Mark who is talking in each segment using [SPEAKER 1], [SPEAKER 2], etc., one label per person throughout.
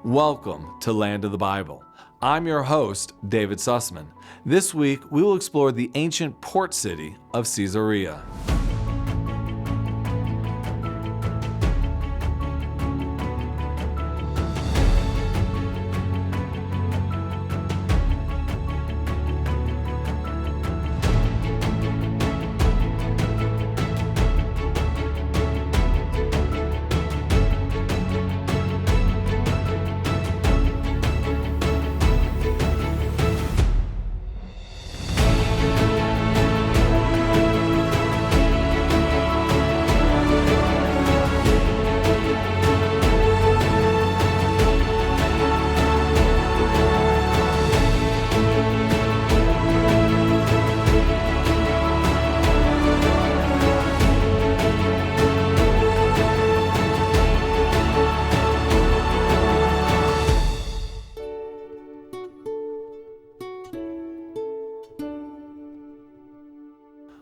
[SPEAKER 1] Welcome to Land of the Bible. I'm your host, David Sussman. This week, we will explore the ancient port city of Caesarea.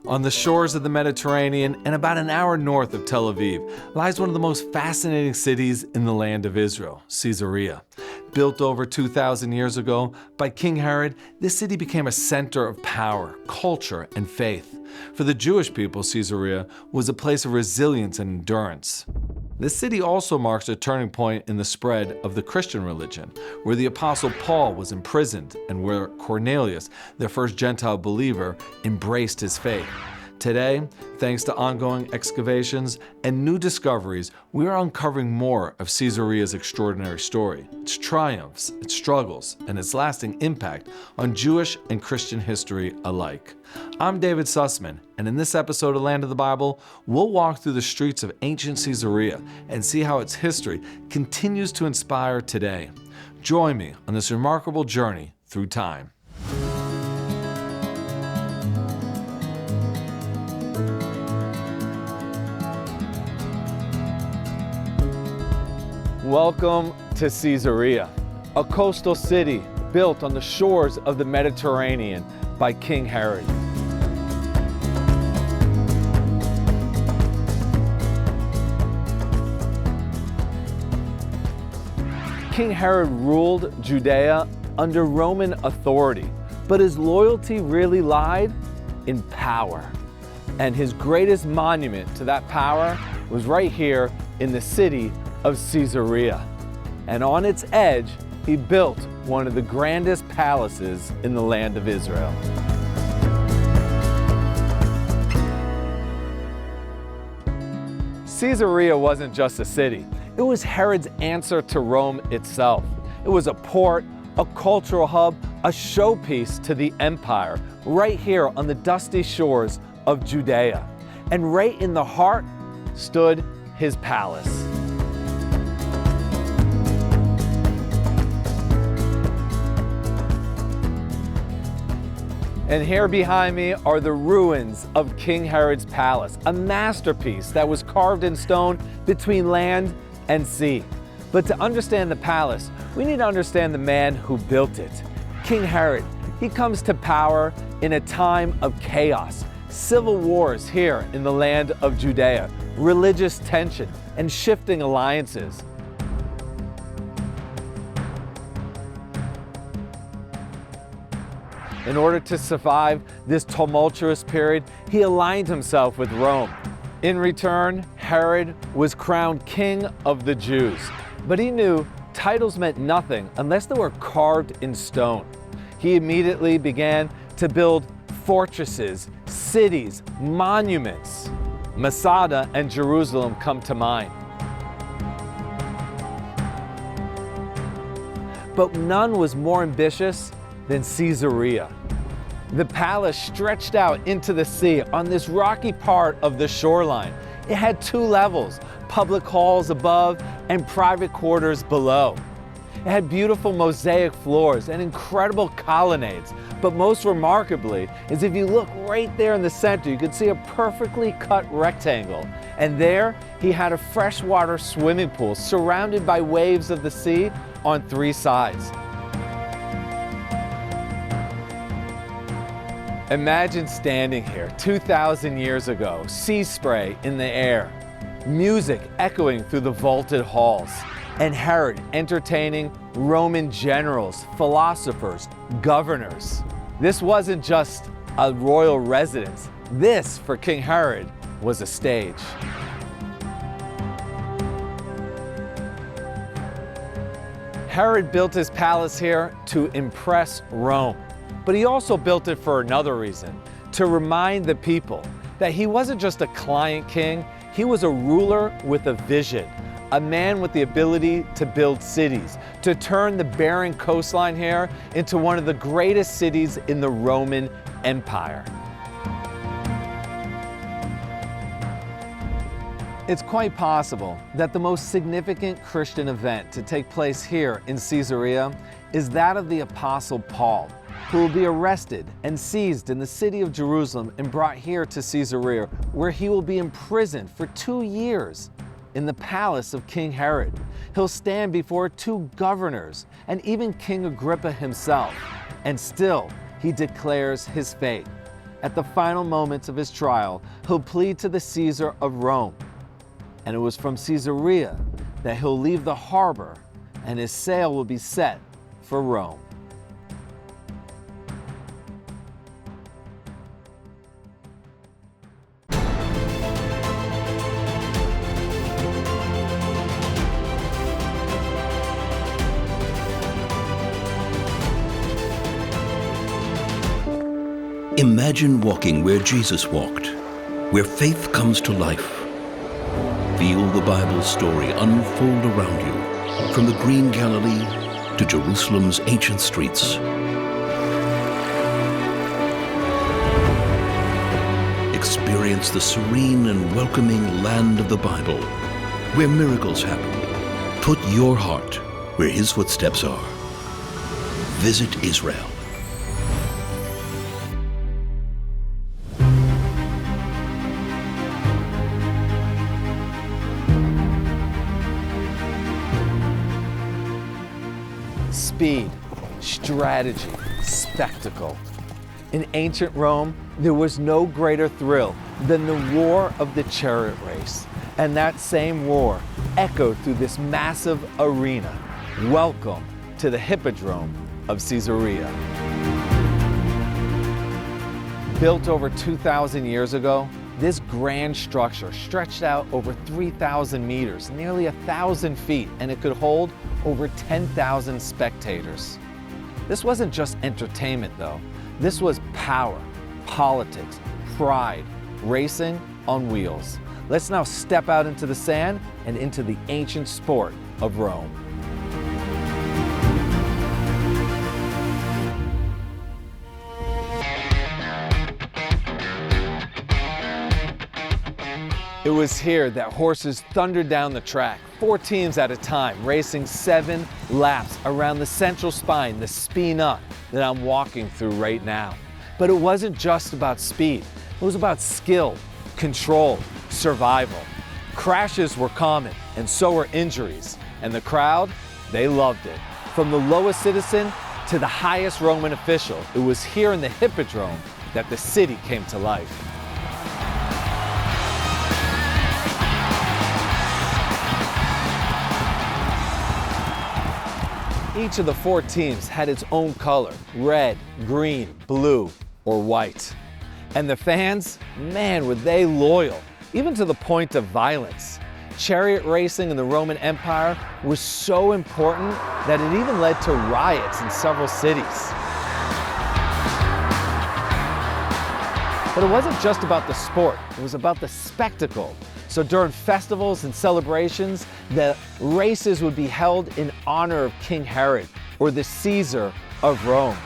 [SPEAKER 1] On the shores of the Mediterranean and about an hour north of Tel Aviv lies one of the most fascinating cities in the land of Israel, Caesarea. Built over 2,000 years ago by King Herod, this city became a center of power, culture, and faith. For the Jewish people, Caesarea was a place of resilience and endurance. This city also marks a turning point in the spread of the Christian religion, where the Apostle Paul was imprisoned and where Cornelius, the first Gentile believer, embraced his faith. Today, thanks to ongoing excavations and new discoveries, we are uncovering more of Caesarea's extraordinary story, its triumphs, its struggles, and its lasting impact on Jewish and Christian history alike. I'm David Sussman, and in this episode of Land of the Bible, we'll walk through the streets of ancient Caesarea and see how its history continues to inspire today. Join me on this remarkable journey through time. Welcome to Caesarea, a coastal city built on the shores of the Mediterranean by King Herod. King Herod ruled Judea under Roman authority, but his loyalty really lied in power. And his greatest monument to that power was right here in the city of Caesarea. And on its edge, he built one of the grandest palaces in the land of Israel. Caesarea wasn't just a city. It was Herod's answer to Rome itself. It was a port, a cultural hub, a showpiece to the empire, right here on the dusty shores of Judea. And right in the heart stood his palace. And here behind me are the ruins of King Herod's palace, a masterpiece that was carved in stone between land and sea. But to understand the palace, we need to understand the man who built it. King Herod, he comes to power in a time of chaos, civil wars here in the land of Judea, religious tension, and shifting alliances. In order to survive this tumultuous period, he aligned himself with Rome. In return, Herod was crowned king of the Jews. But he knew titles meant nothing unless they were carved in stone. He immediately began to build fortresses, cities, monuments. Masada and Jerusalem come to mind. But none was more ambitious than Caesarea. The palace stretched out into the sea on this rocky part of the shoreline. It had 2 levels, public halls above and private quarters below. It had beautiful mosaic floors and incredible colonnades, but most remarkably is if you look right there in the center, you can see a perfectly cut rectangle. And there, he had a freshwater swimming pool surrounded by waves of the sea on 3 sides. Imagine standing here 2,000 years ago, sea spray in the air, music echoing through the vaulted halls. and Herod entertaining Roman generals, philosophers, governors. This wasn't just a royal residence. This, for King Herod, was a stage. Herod built his palace here to impress Rome, but he also built it for another reason, to remind the people that he wasn't just a client king, he was a ruler with a vision, a man with the ability to build cities, to turn the barren coastline here into one of the greatest cities in the Roman Empire. It's quite possible that the most significant Christian event to take place here in Caesarea is that of the Apostle Paul, who will be arrested and seized in the city of Jerusalem and brought here to Caesarea, where he will be imprisoned for 2 years in the palace of King Herod. He'll stand before 2 governors and even King Agrippa himself, and still he declares his faith. At the final moments of his trial, he'll plead to the Caesar of Rome. And it was from Caesarea that he'll leave the harbor and his sail will be set for Rome.
[SPEAKER 2] Imagine walking where Jesus walked, where faith comes to life. Feel the Bible story unfold around you, from the green Galilee to Jerusalem's ancient streets. Experience the serene and welcoming land of the Bible, where miracles happen. Put your heart where His footsteps are. Visit Israel.
[SPEAKER 1] Speed, strategy, spectacle. In ancient Rome, there was no greater thrill than the war of the chariot race. And that same war echoed through this massive arena. Welcome to the Hippodrome of Caesarea. Built over 2,000 years ago, this grand structure stretched out over 3,000 meters, nearly 1,000 feet, and it could hold over 10,000 spectators. This wasn't just entertainment though. This was power, politics, pride, racing on wheels. Let's now step out into the sand and into the ancient sport of Rome. It was here that horses thundered down the track, 4 teams at a time, racing 7 laps around the central spine, the spina that I'm walking through right now. But it wasn't just about speed. It was about skill, control, survival. Crashes were common, and so were injuries. And the crowd, they loved it. From the lowest citizen to the highest Roman official, it was here in the Hippodrome that the city came to life. Each of the 4 teams had its own color: red, green, blue, or white. And the fans, man, were they loyal, even to the point of violence. Chariot racing in the Roman Empire was so important that it even led to riots in several cities. But it wasn't just about the sport, it was about the spectacle. So during festivals and celebrations, the races would be held in honor of King Herod, or the Caesar of Rome.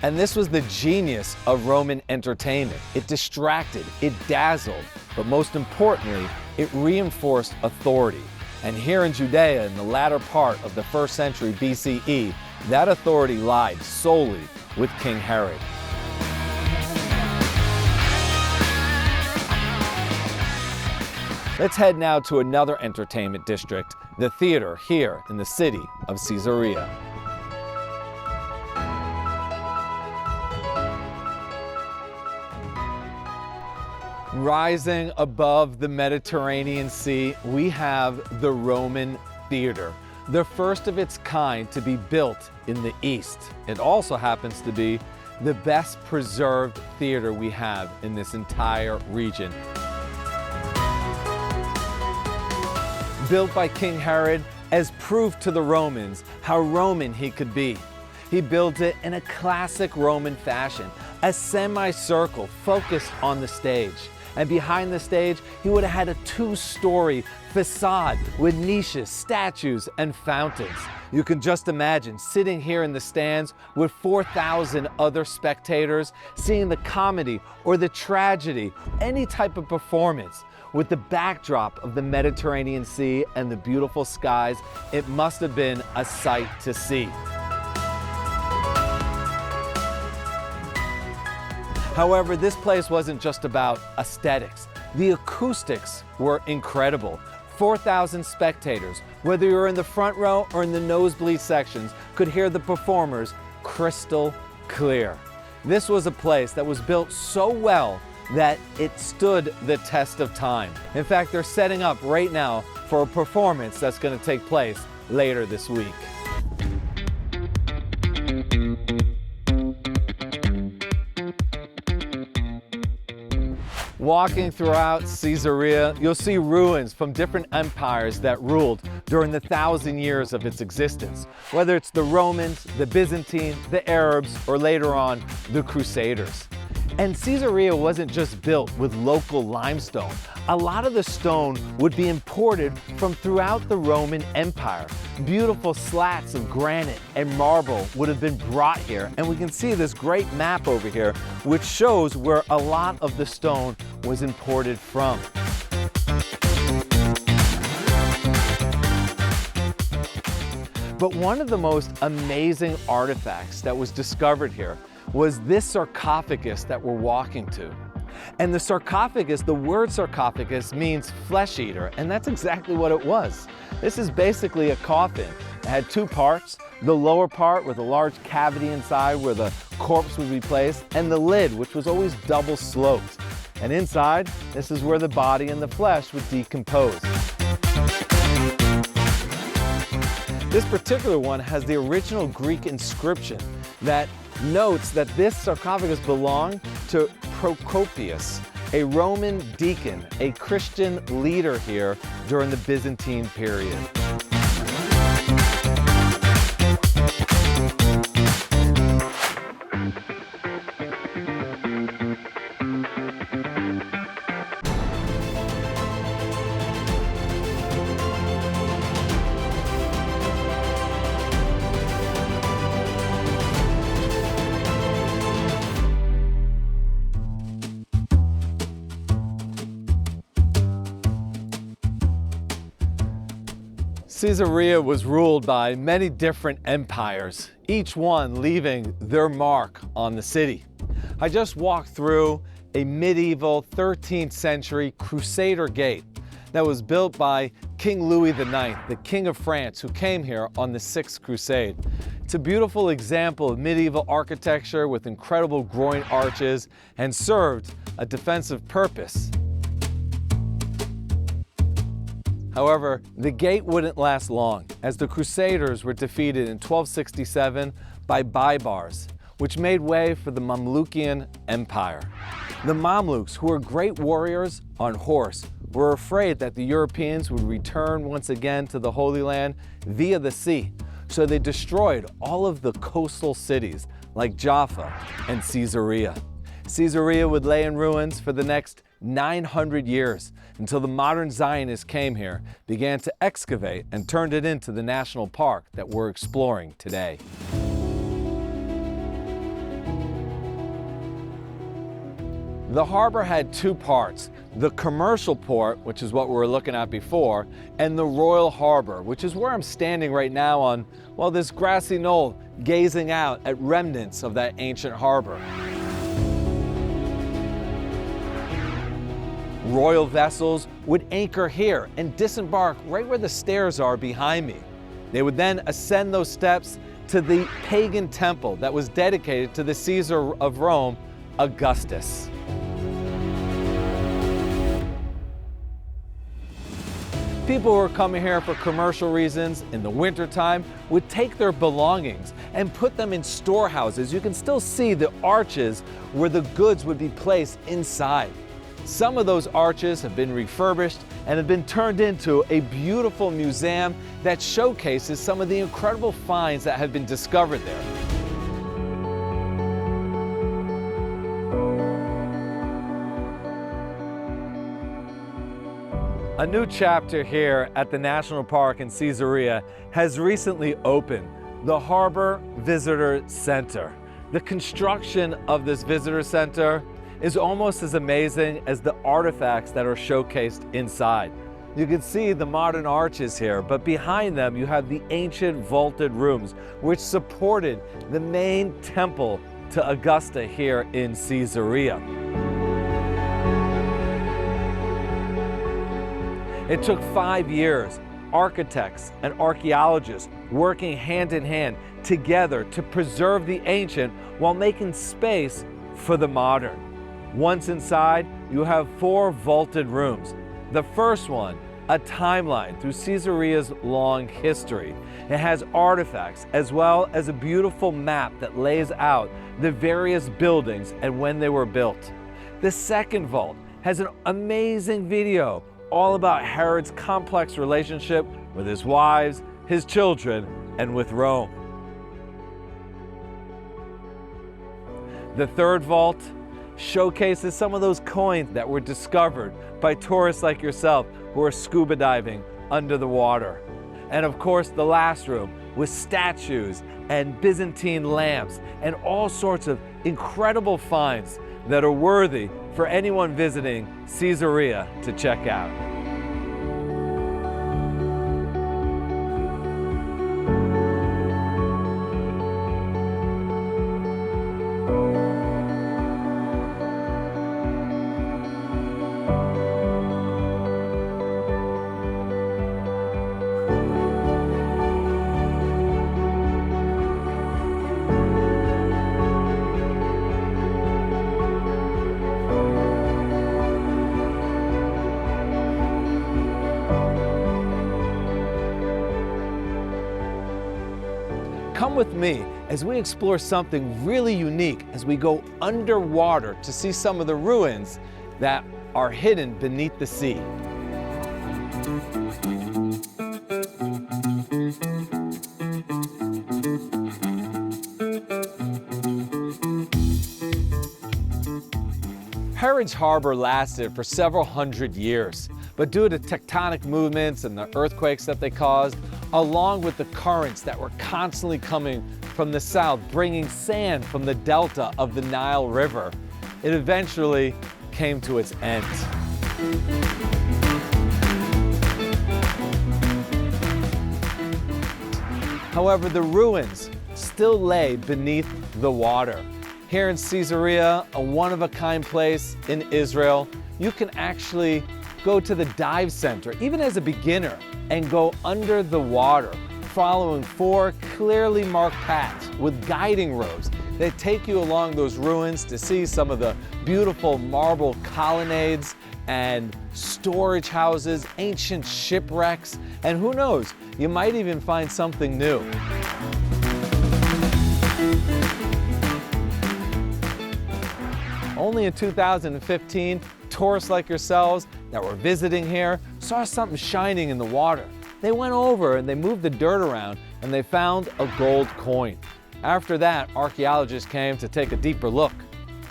[SPEAKER 1] And this was the genius of Roman entertainment. It distracted, it dazzled, but most importantly, it reinforced authority. And here in Judea, in the latter part of the 1st century BCE, that authority lied solely with King Herod. Let's head now to another entertainment district, the theater here in the city of Caesarea. Rising above the Mediterranean Sea, we have the Roman theater, the first of its kind to be built in the East. It also happens to be the best preserved theater we have in this entire region. Built by King Herod as proof to the Romans how Roman he could be. He built it in a classic Roman fashion, a semicircle focused on the stage. And behind the stage, he would have had a two-story facade with niches, statues, and fountains. You can just imagine sitting here in the stands with 4,000 other spectators, seeing the comedy or the tragedy, any type of performance. With the backdrop of the Mediterranean Sea and the beautiful skies, it must have been a sight to see. However, this place wasn't just about aesthetics. The acoustics were incredible. 4,000 spectators, whether you were in the front row or in the nosebleed sections, could hear the performers crystal clear. This was a place that was built so well that it stood the test of time. In fact, they're setting up right now for a performance that's going to take place later this week. Walking throughout Caesarea, you'll see ruins from different empires that ruled during the 1,000 years of its existence, whether it's the Romans, the Byzantine, the Arabs, or later on, the Crusaders. And Caesarea wasn't just built with local limestone. A lot of the stone would be imported from throughout the Roman Empire. Beautiful slats of granite and marble would have been brought here. And we can see this great map over here, which shows where a lot of the stone was imported from. But one of the most amazing artifacts that was discovered here was this sarcophagus that we're walking to. And the sarcophagus, the word sarcophagus means flesh eater, and that's exactly what it was. This is basically a coffin. It had two parts, the lower part with a large cavity inside where the corpse would be placed, and the lid, which was always double sloped. And inside, this is where the body and the flesh would decompose. This particular one has the original Greek inscription that notes that this sarcophagus belonged to Procopius, a Roman deacon, a Christian leader here during the Byzantine period. Caesarea was ruled by many different empires, each one leaving their mark on the city. I just walked through a medieval 13th century Crusader gate that was built by King Louis IX, the King of France, who came here on the Sixth Crusade. It's a beautiful example of medieval architecture with incredible groin arches and served a defensive purpose. However, the gate wouldn't last long, as the Crusaders were defeated in 1267 by Baibars, which made way for the Mamlukian Empire. The Mamluks, who were great warriors on horse, were afraid that the Europeans would return once again to the Holy Land via the sea, so they destroyed all of the coastal cities like Jaffa and Caesarea. Caesarea would lay in ruins for the next 900 years until the modern Zionists came here, began to excavate, and turned it into the national park that we're exploring today. The harbor had two parts, the commercial port, which is what we were looking at before, and the royal harbor, which is where I'm standing right now on, well, this grassy knoll, gazing out at remnants of that ancient harbor. Royal vessels would anchor here and disembark right where the stairs are behind me. They would then ascend those steps to the pagan temple that was dedicated to the Caesar of Rome, Augustus. People who were coming here for commercial reasons in the wintertime would take their belongings and put them in storehouses. You can still see the arches where the goods would be placed inside. Some of those arches have been refurbished and have been turned into a beautiful museum that showcases some of the incredible finds that have been discovered there. A new chapter here at the National Park in Caesarea has recently opened, the Harbor Visitor Center. The construction of this visitor center is almost as amazing as the artifacts that are showcased inside. You can see the modern arches here, but behind them you have the ancient vaulted rooms which supported the main temple to Augusta here in Caesarea. It took 5 years, architects and archaeologists working hand in hand together to preserve the ancient while making space for the modern. Once inside, you have 4 vaulted rooms. The first one, a timeline through Caesarea's long history. It has artifacts as well as a beautiful map that lays out the various buildings and when they were built. The second vault has an amazing video all about Herod's complex relationship with his wives, his children, and with Rome. The third vault showcases some of those coins that were discovered by tourists like yourself who are scuba diving under the water. And of course, the last room with statues and Byzantine lamps and all sorts of incredible finds that are worthy for anyone visiting Caesarea to check out. Come with me as we explore something really unique as we go underwater to see some of the ruins that are hidden beneath the sea. Herod's Harbor lasted for several hundred years, but due to tectonic movements and the earthquakes that they caused, along with the currents that were constantly coming from the south, bringing sand from the delta of the Nile River, it eventually came to its end. However, the ruins still lay beneath the water. Here in Caesarea, a one-of-a-kind place in Israel, you can actually go to the dive center, even as a beginner, and go under the water, following 4 clearly marked paths with guiding roads that take you along those ruins to see some of the beautiful marble colonnades and storage houses, ancient shipwrecks, and who knows, you might even find something new. Only in 2015, tourists like yourselves that were visiting here saw something shining in the water. They went over and they moved the dirt around and they found a gold coin. After that, archaeologists came to take a deeper look.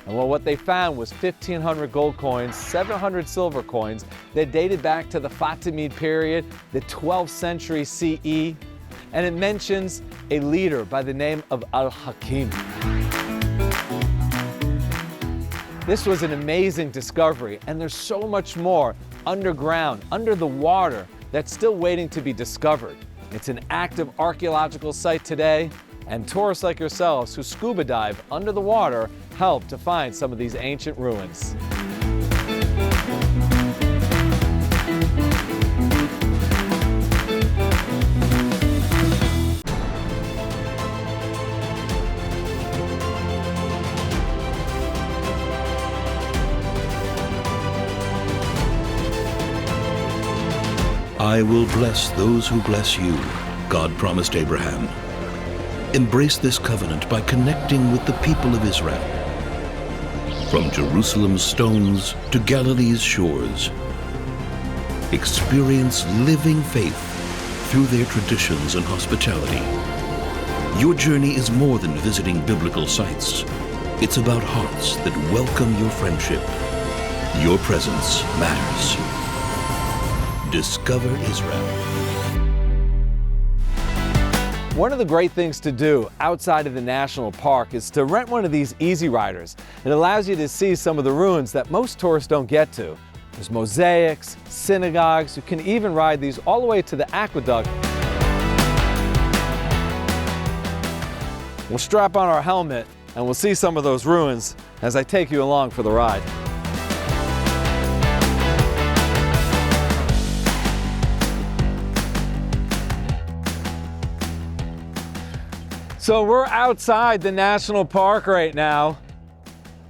[SPEAKER 1] And well, what they found was 1,500 gold coins, 700 silver coins that dated back to the Fatimid period, the 12th century CE, and it mentions a leader by the name of Al-Hakim. This was an amazing discovery, and there's so much more underground, under the water, that's still waiting to be discovered. It's an active archaeological site today, and tourists like yourselves who scuba dive under the water help to find some of these ancient ruins.
[SPEAKER 2] I I will bless those who bless you, God promised Abraham. Embrace this covenant by connecting with the people of Israel. From Jerusalem's stones to Galilee's shores, experience living faith through their traditions and hospitality. Your journey is more than visiting biblical sites. It's about hearts that welcome your friendship. Your presence matters. Discover Israel.
[SPEAKER 1] One of the great things to do outside of the national park is to rent one of these easy riders. It allows you to see some of the ruins that most tourists don't get to. There's mosaics, synagogues. You can even ride these all the way to the aqueduct. We'll strap on our helmet and we'll see some of those ruins as I take you along for the ride. So we're outside the national park right now,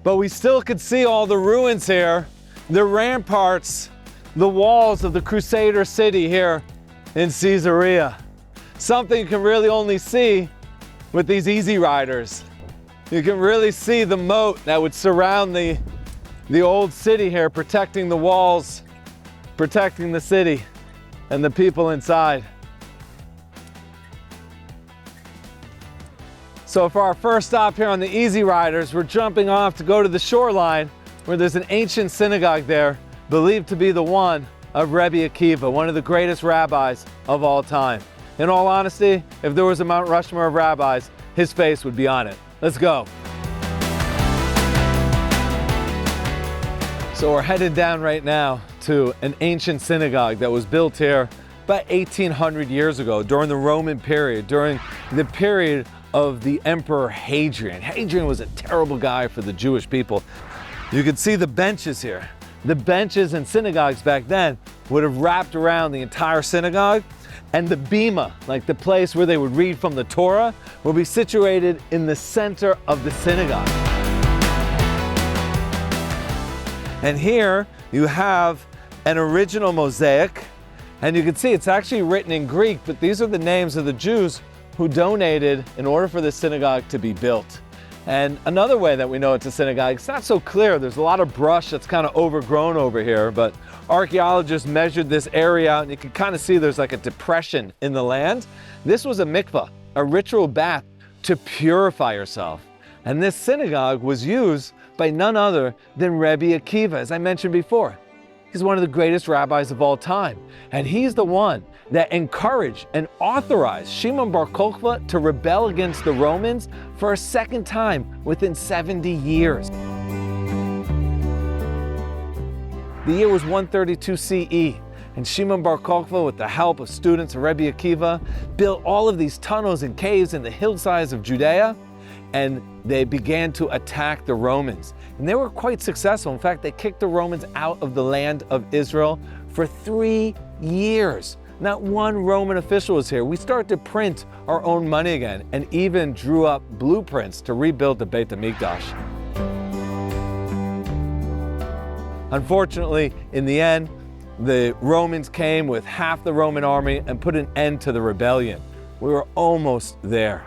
[SPEAKER 1] but we still could see all the ruins here, the ramparts, the walls of the Crusader city here in Caesarea. Something you can really only see with these easy riders. You can really see the moat that would surround the old city here, protecting the walls, protecting the city and the people inside. So for our first stop here on the Easy Riders, we're jumping off to go to the shoreline where there's an ancient synagogue there, believed to be the one of Rebbe Akiva, one of the greatest rabbis of all time. In all honesty, if there was a Mount Rushmore of rabbis, his face would be on it. Let's go. So we're headed down right now to an ancient synagogue that was built here about 1800 years ago during the Roman period, during the period of the Emperor Hadrian. Hadrian was a terrible guy for the Jewish people. You can see the benches here. The benches in synagogues back then would have wrapped around the entire synagogue, and the bima, like the place where they would read from the Torah, will be situated in the center of the synagogue. And here you have an original mosaic, and you can see it's actually written in Greek, but these are the names of the Jews who donated in order for the synagogue to be built. And another way that we know it's a synagogue, it's not so clear. There's a lot of brush that's kind of overgrown over here, but archaeologists measured this area out and you can kind of see there's like a depression in the land. This was a mikvah, a ritual bath to purify yourself. And this synagogue was used by none other than Rebbe Akiva, as I mentioned before. He's one of the greatest rabbis of all time. And he's the one that encouraged and authorized Shimon Bar Kokhba to rebel against the Romans for a second time within 70 years. The year was 132 CE, and Shimon Bar Kokhba, with the help of students of Rebbe Akiva, built all of these tunnels and caves in the hillsides of Judea, and they began to attack the Romans. And they were quite successful. In fact, they kicked the Romans out of the land of Israel for 3 years. Not one Roman official was here. We started to print our own money again and even drew up blueprints to rebuild the Beit HaMikdash. Unfortunately, in the end, the Romans came with half the Roman army and put an end to the rebellion. We were almost there.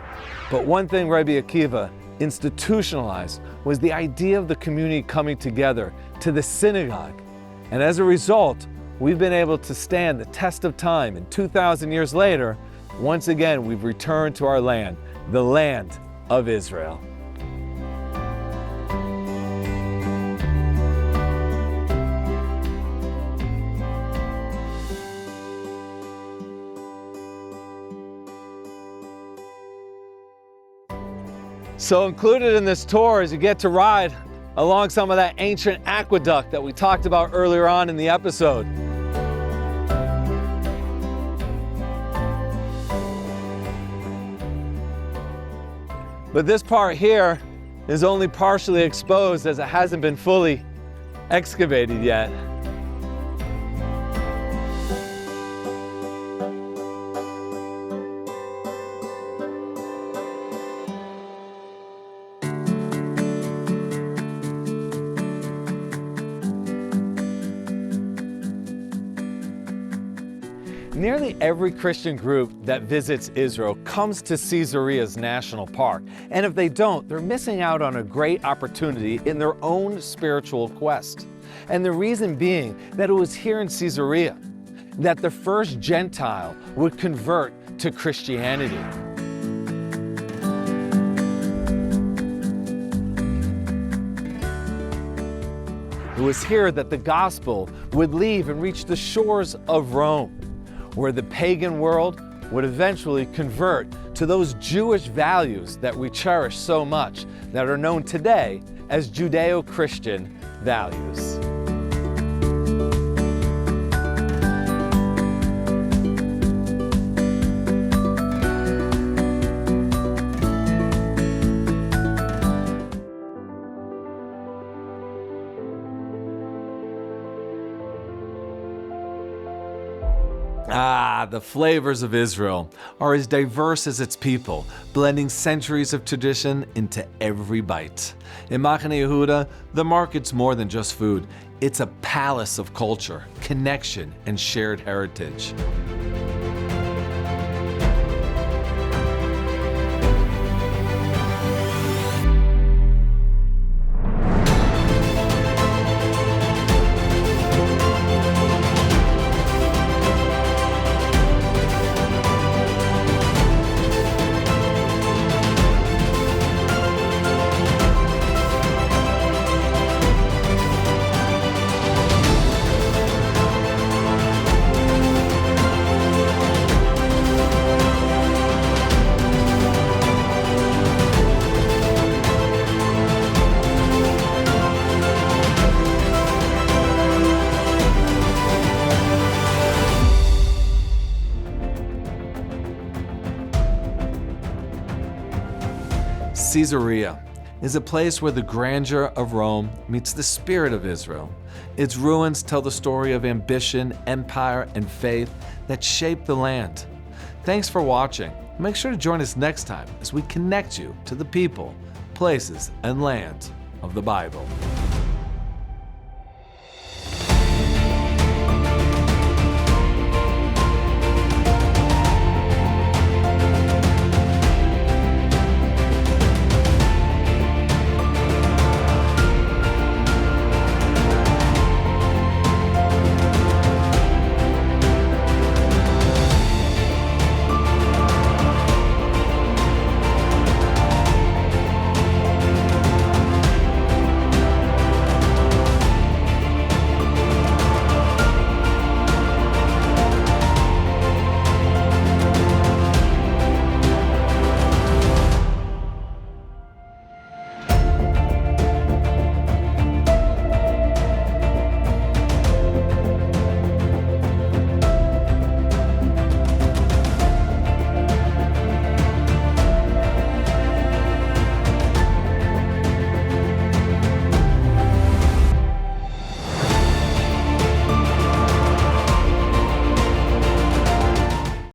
[SPEAKER 1] But one thing Rebbe Akiva institutionalized was the idea of the community coming together to the synagogue. And as a result, we've been able to stand the test of time, and 2,000 years later, once again, we've returned to our land, the land of Israel. So included in this tour is you get to ride along some of that ancient aqueduct that we talked about earlier on in the episode. But this part here is only partially exposed as it hasn't been fully excavated yet. Nearly every Christian group that visits Israel comes to Caesarea National Park, and if they don't, they're missing out on a great opportunity in their own spiritual quest. And the reason being that it was here in Caesarea that the first Gentile would convert to Christianity. It was here that the gospel would leave and reach the shores of Rome, where the pagan world would eventually convert to those Jewish values that we cherish so much, that are known today as Judeo-Christian values. The flavors of Israel are as diverse as its people, blending centuries of tradition into every bite. In Machane Yehuda, the market's more than just food. It's a palace of culture, connection, and shared heritage. Caesarea is a place where the grandeur of Rome meets the spirit of Israel. Its ruins tell the story of ambition, empire, and faith that shaped the land. Thanks for watching. Make sure to join us next time as we connect you to the people, places, and land of the Bible.